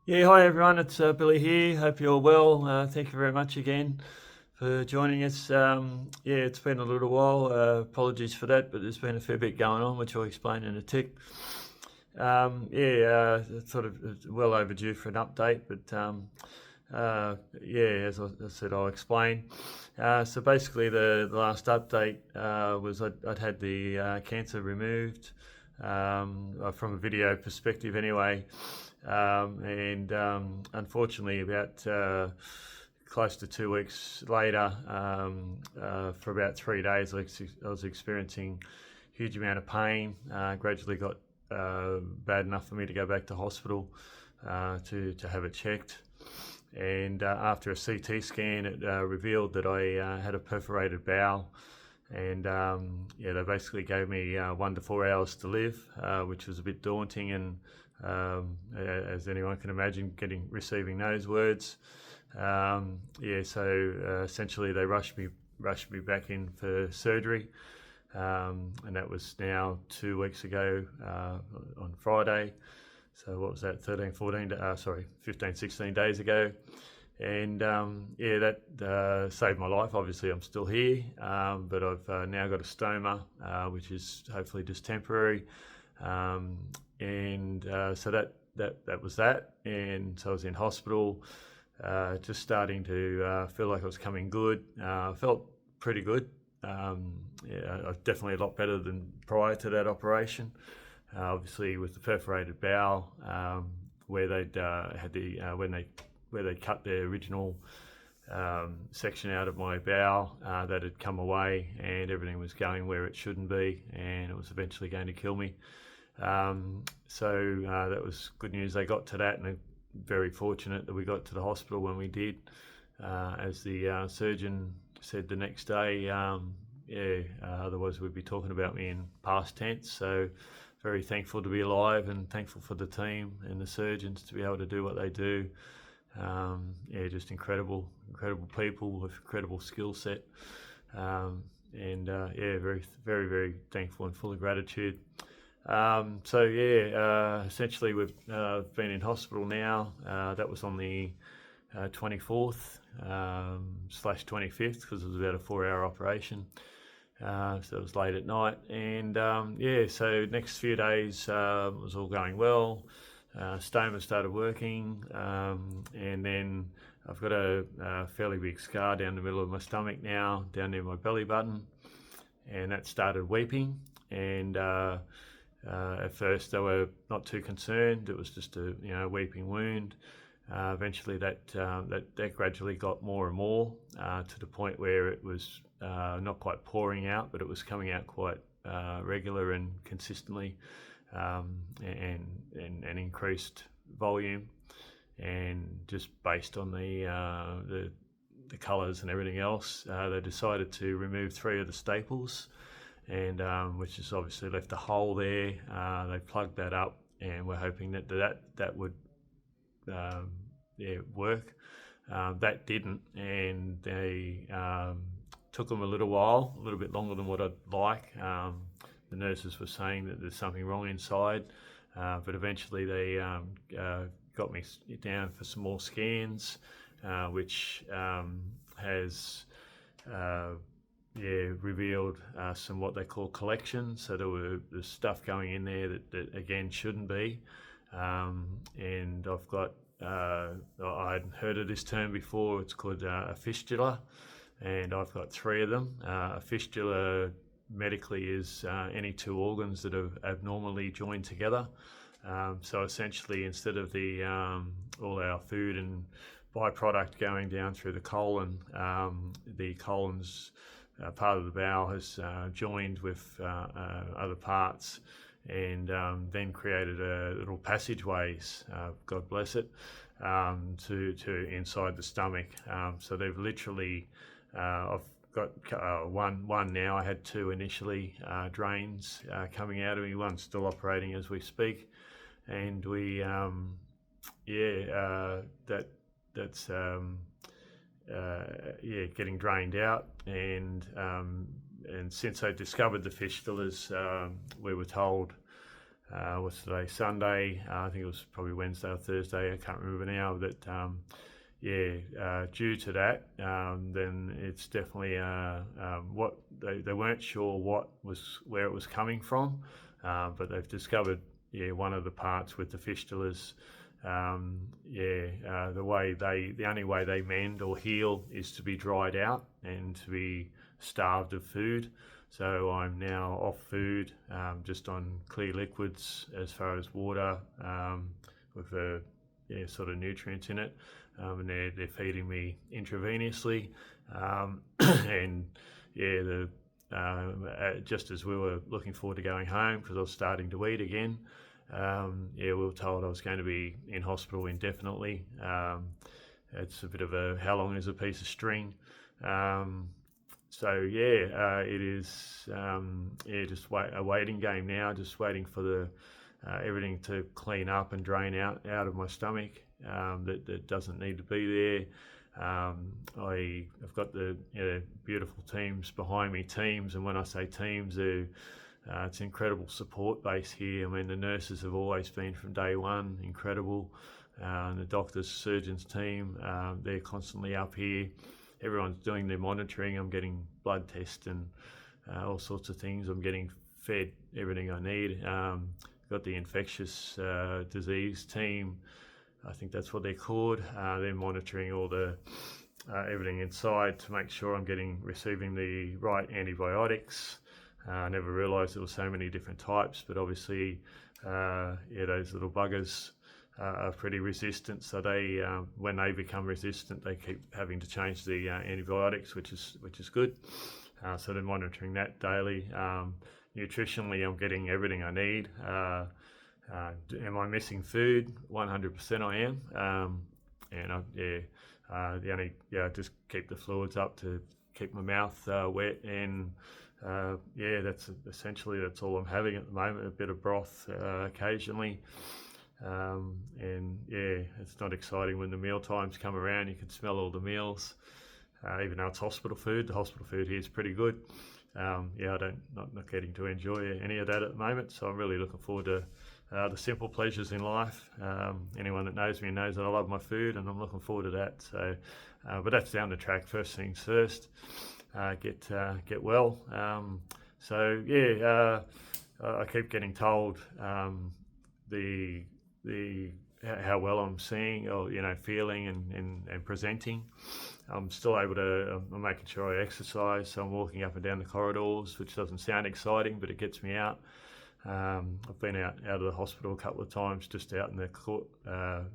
Yeah, hi everyone, it's Billy here. Hope you're well. Thank you very much again for joining us. Yeah, it's been a little while. Apologies for that, but there's been a fair bit going on, which I'll explain in a tick. It's sort of well overdue for an update, but yeah, as I said, I'll explain. So basically, the last update was I'd had the cancer removed from a video perspective, anyway. And unfortunately, about close to 2 weeks later, for about 3 days, I was experiencing a huge amount of pain. Gradually got bad enough for me to go back to hospital to have it checked. And after a CT scan, it revealed that I had a perforated bowel. And yeah, they basically gave me 1 to 4 hours to live, which was a bit daunting. And as anyone can imagine, receiving those words, yeah. So essentially, they rushed me back in for surgery, and that was now 2 weeks ago on Friday. So what was that? 15, 16 days ago. And yeah, that saved my life. Obviously, I'm still here, but I've now got a stoma, which is hopefully just temporary. And so that was that. And so I was in hospital, just starting to feel like I was coming good. Felt pretty good. Yeah, definitely a lot better than prior to that operation. Obviously, with the perforated bowel, where they'd had the where they cut the original section out of my bowel, that had come away, and everything was going where it shouldn't be, and it was eventually going to kill me. So that was good news. They got to that, and very fortunate that we got to the hospital when we did. As the surgeon said the next day, otherwise we'd be talking about me in past tense. So very thankful to be alive, and thankful for the team and the surgeons to be able to do what they do. Yeah, just incredible people with incredible skill set. Yeah, very, very, very thankful and full of gratitude. So yeah, essentially we've been in hospital now. That was on the 24th slash 25th, because it was about a 4-hour operation. So it was late at night, and yeah, so next few days was all going well. Stoma started working, and then I've got a fairly big scar down the middle of my stomach now, down near my belly button, and that started weeping. And at first they were not too concerned; it was just a weeping wound. Eventually, that gradually got more and more to the point where it was not quite pouring out, but it was coming out quite regular and consistently, and increased volume. And just based on the colours and everything else, they decided to remove 3 of the staples, and which has obviously left a hole there. They plugged that up, and we're hoping that would work. That didn't, and they took them a little bit longer than what I'd like. The nurses were saying that there's something wrong inside, but eventually they got me down for some more scans, which has revealed some what they call collections. So there's stuff going in there that again shouldn't be. And I've got, I hadn't heard of this term before. It's called a fistula, and I've got 3 of them. A fistula medically is any 2 organs that have abnormally joined together. So essentially, instead of the all our food and byproduct going down through the colon, the colon's part of the bowel has joined with other parts, and then created a little passageways, God bless it, to inside the stomach. So they've literally, I've got one now. I had 2 initially, drains coming out of me. One's still operating as we speak, and we that's getting drained out. And since I discovered the fistulas, we were told what's today, Sunday. I think it was probably Wednesday or Thursday. I can't remember now. But due to that, then it's definitely what they weren't sure where it was coming from, but they've discovered one of the parts with the fistulas. The only way they mend or heal is to be dried out and to be starved of food. So I'm now off food, just on clear liquids as far as water, with sort of nutrients in it, and they're feeding me intravenously, and just as we were looking forward to going home because I was starting to eat again. We were told I was going to be in hospital indefinitely. It's a bit of how long is a piece of string? It is just a waiting game now, just waiting for everything to clean up and drain out of my stomach that doesn't need to be there. I've got the beautiful teams behind me, and when I say teams, it's an incredible support base here. I mean, the nurses have always been from day one incredible, and the doctors, surgeons team, they're constantly up here. Everyone's doing their monitoring. I'm getting blood tests and all sorts of things. I'm getting fed everything I need. Got the infectious disease team, I think that's what they're called. They're monitoring all the everything inside to make sure I'm receiving the right antibiotics. I never realised there were so many different types, but obviously, those little buggers are pretty resistant. So when they become resistant, they keep having to change the antibiotics, which is good. So they're monitoring that daily. Nutritionally, I'm getting everything I need. Am I missing food? 100% I am. Just keep the fluids up to keep my mouth wet, and that's all I'm having at the moment. A bit of broth occasionally. It's not exciting when the meal times come around. You can smell all the meals, even though it's hospital food. The hospital food here is pretty good. I'm not getting to enjoy any of that at the moment. So I'm really looking forward to the simple pleasures in life. Anyone that knows me knows that I love my food, and I'm looking forward to that. So, but that's down the track. First things first, get well. I keep getting told how well I'm seeing or feeling and presenting. I'm still able to. I'm making sure I exercise, so I'm walking up and down the corridors, which doesn't sound exciting, but it gets me out. I've been out of the hospital a couple of times, just out in the court,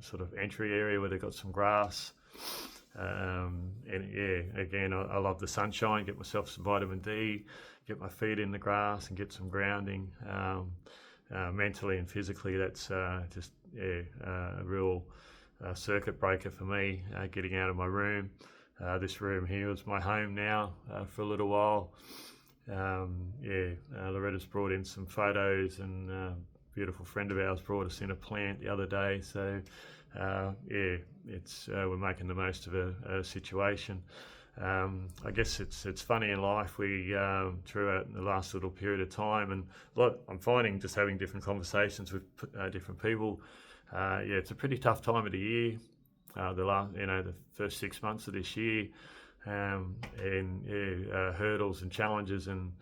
sort of entry area where they've got some grass. Again, I love the sunshine. Get myself some vitamin D, get my feet in the grass, and get some grounding. Mentally and physically, that's a real circuit breaker for me, getting out of my room. This room here is my home now for a little while. Loretta's brought in some photos, and a beautiful friend of ours brought us in a plant the other day. So, we're making the most of a situation. I guess it's funny in life. We throughout the last little period of time, and I'm finding just having different conversations with different people. It's a pretty tough time of the year. The first 6 months of this year, hurdles and challenges and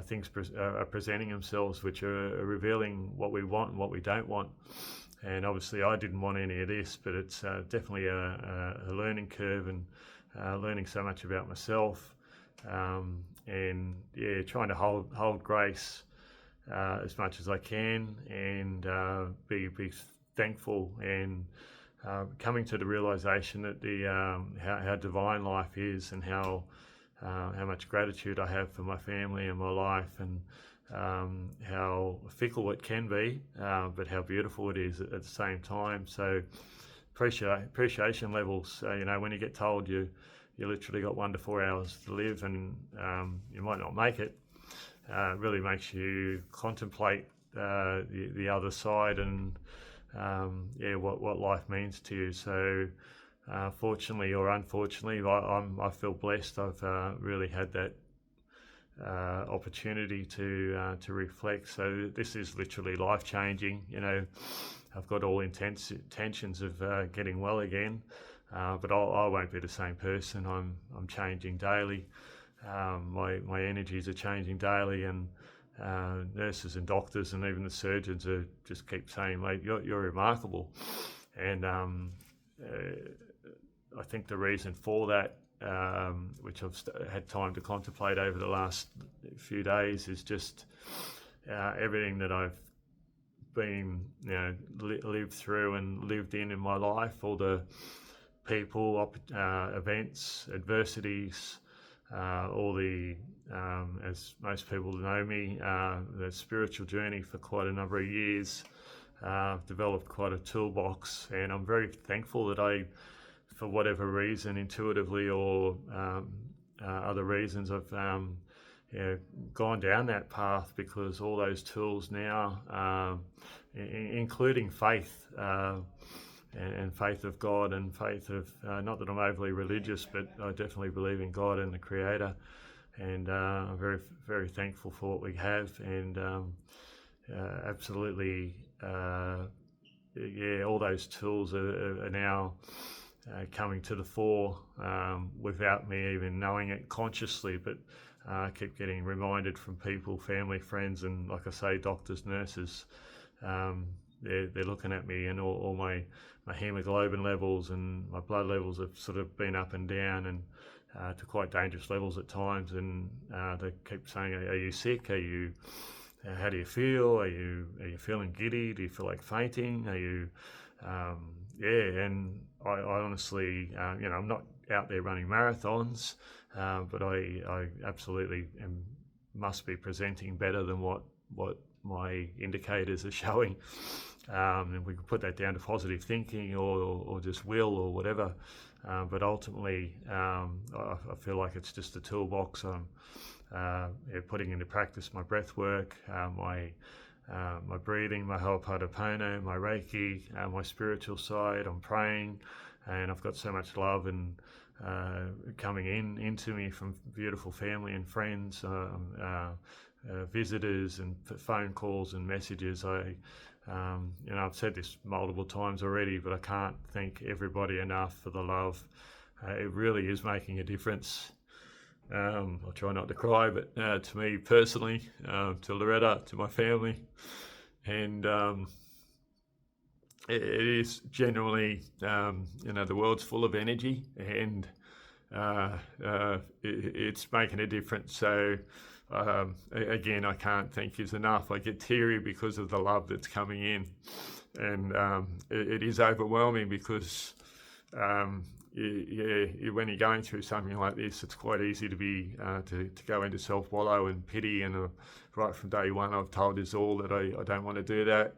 things are presenting themselves, which are revealing what we want and what we don't want. And obviously, I didn't want any of this, but it's definitely a learning curve, and learning so much about myself, trying to hold grace as much as I can, and be thankful, and coming to the realization that how divine life is, and how much gratitude I have for my family and my life, and how fickle it can be, but how beautiful it is at the same time. So appreciation levels, when you get told you literally got 1 to 4 hours to live, and you might not make it, really makes you contemplate the other side, and what life means to you. So fortunately or unfortunately, I feel blessed. I've really had that opportunity to reflect. So this is literally life changing. I've got all intentions of getting well again, but I won't be the same person. I'm changing daily. My energies are changing daily, and nurses and doctors and even the surgeons just keep saying, "Mate, you're remarkable." And I think the reason for that, which I've had time to contemplate over the last few days, is just everything that I've been, lived through and lived in my life, all the people, events, adversities, all the, as most people know me, the spiritual journey for quite a number of years. I've developed quite a toolbox, and I'm very thankful that I, for whatever reason, intuitively or other reasons, I've gone down that path, because all those tools now, including faith, and faith of God, and faith of, not that I'm overly religious, but I definitely believe in God and the Creator, and I'm very, very thankful for what we have, and absolutely, all those tools are now coming to the fore without me even knowing it consciously, but I keep getting reminded from people, family, friends, and like I say, doctors, nurses. They're looking at me, and all my hemoglobin levels and my blood levels have sort of been up and down, and to quite dangerous levels at times, and they keep saying, "Are you sick? Are you? How do you feel? Are you feeling giddy? Do you feel like fainting? Are you?" And I honestly, I'm not out there running marathons, but I absolutely must be presenting better than what my indicators are showing. And we can put that down to positive thinking or just will or whatever. But ultimately, I feel like it's just a toolbox. I'm putting into practice my breath work, my breathing, my Ho'oponopono, my Reiki, my spiritual side. I'm praying, and I've got so much love and coming into me from beautiful family and friends, visitors, and phone calls and messages. I've said this multiple times already, but I can't thank everybody enough for the love. It really is making a difference. I'll try not to cry, but to me personally, to Loretta, to my family, and it is genuinely, the world's full of energy, and it's making a difference. So again, I can't thank you enough. I get teary because of the love that's coming in, and it is overwhelming, because when you're going through something like this, it's quite easy to be to go into self-wallow and pity, and right from day one I've told us all that I don't want to do that.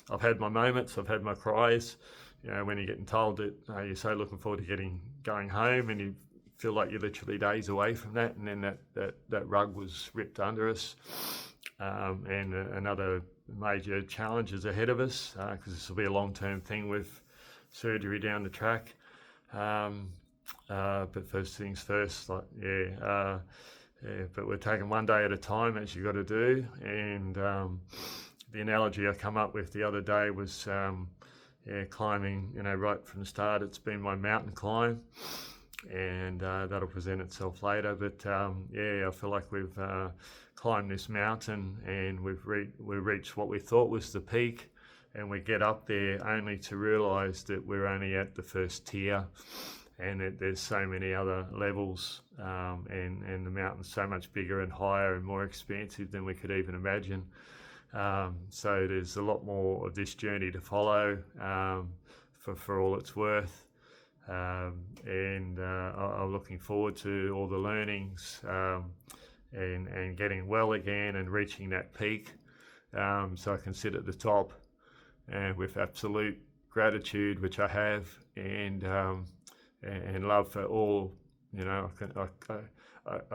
I've had my moments, I've had my cries, when you're getting told that you're so looking forward to going home, and you feel like you're literally days away from that, and then that rug was ripped under us, and another major challenge is ahead of us, because this will be a long-term thing with surgery down the track. But first things first, but we're taking one day at a time, as you got to do. And the analogy I come up with the other day was climbing. Right from the start, it's been my mountain climb, and that'll present itself later. But I feel like we've climbed this mountain, and we've reached what we thought was the peak. And we get up there only to realise that we're only at the first tier, and that there's so many other levels, and the mountain's so much bigger and higher and more expansive than we could even imagine. So there's a lot more of this journey to follow, for all it's worth. And I'm looking forward to all the learnings, and getting well again and reaching that peak, so I can sit at the top. And with absolute gratitude, which I have, and love for all, I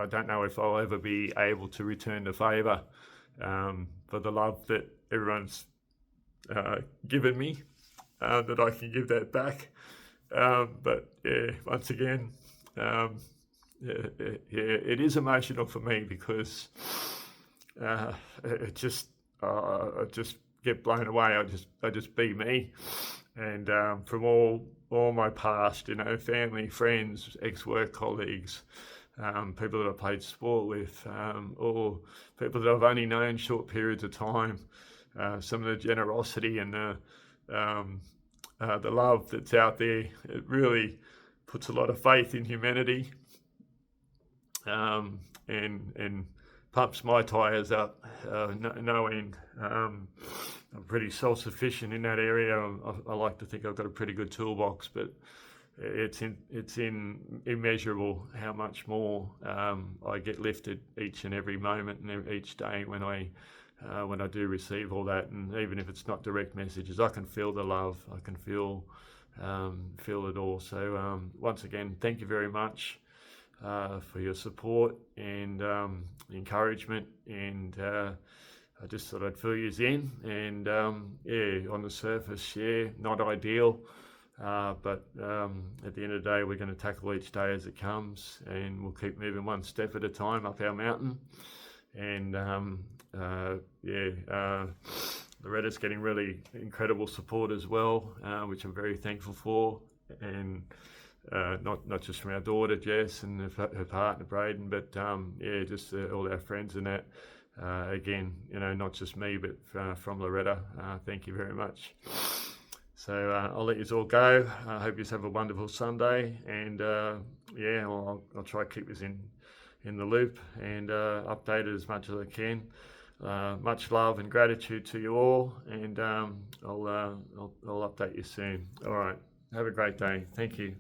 don't know if I'll ever be able to return the favour, for the love that everyone's given me, that I can give that back. But once again, it is emotional for me because it just I just get blown away. I just be me, and from all my past, family, friends, ex-work colleagues, people that I played sport with, or people that I've only known short periods of time. Some of the generosity and the love that's out there, it really puts a lot of faith in humanity, and pumps my tyres up, no end. I'm pretty self-sufficient in that area. I like to think I've got a pretty good toolbox, but it's immeasurable how much more I get lifted each and every moment and each day when I do receive all that. And even if it's not direct messages, I can feel the love. I can feel it all. So once again, thank you very much for your support and encouragement. And I just thought I'd fill you in. And on the surface, not ideal. But at the end of the day, we're going to tackle each day as it comes, and we'll keep moving one step at a time up our mountain. And Loretta's getting really incredible support as well, which I'm very thankful for. And not just from our daughter Jess and her partner Braden, but just all our friends and that. Again, not just me, but from Loretta. Thank you very much. So I'll let you all go. I hope you have a wonderful Sunday, and I'll try to keep us in the loop and update it as much as I can. Much love and gratitude to you all, and I'll update you soon. All right, have a great day. Thank you.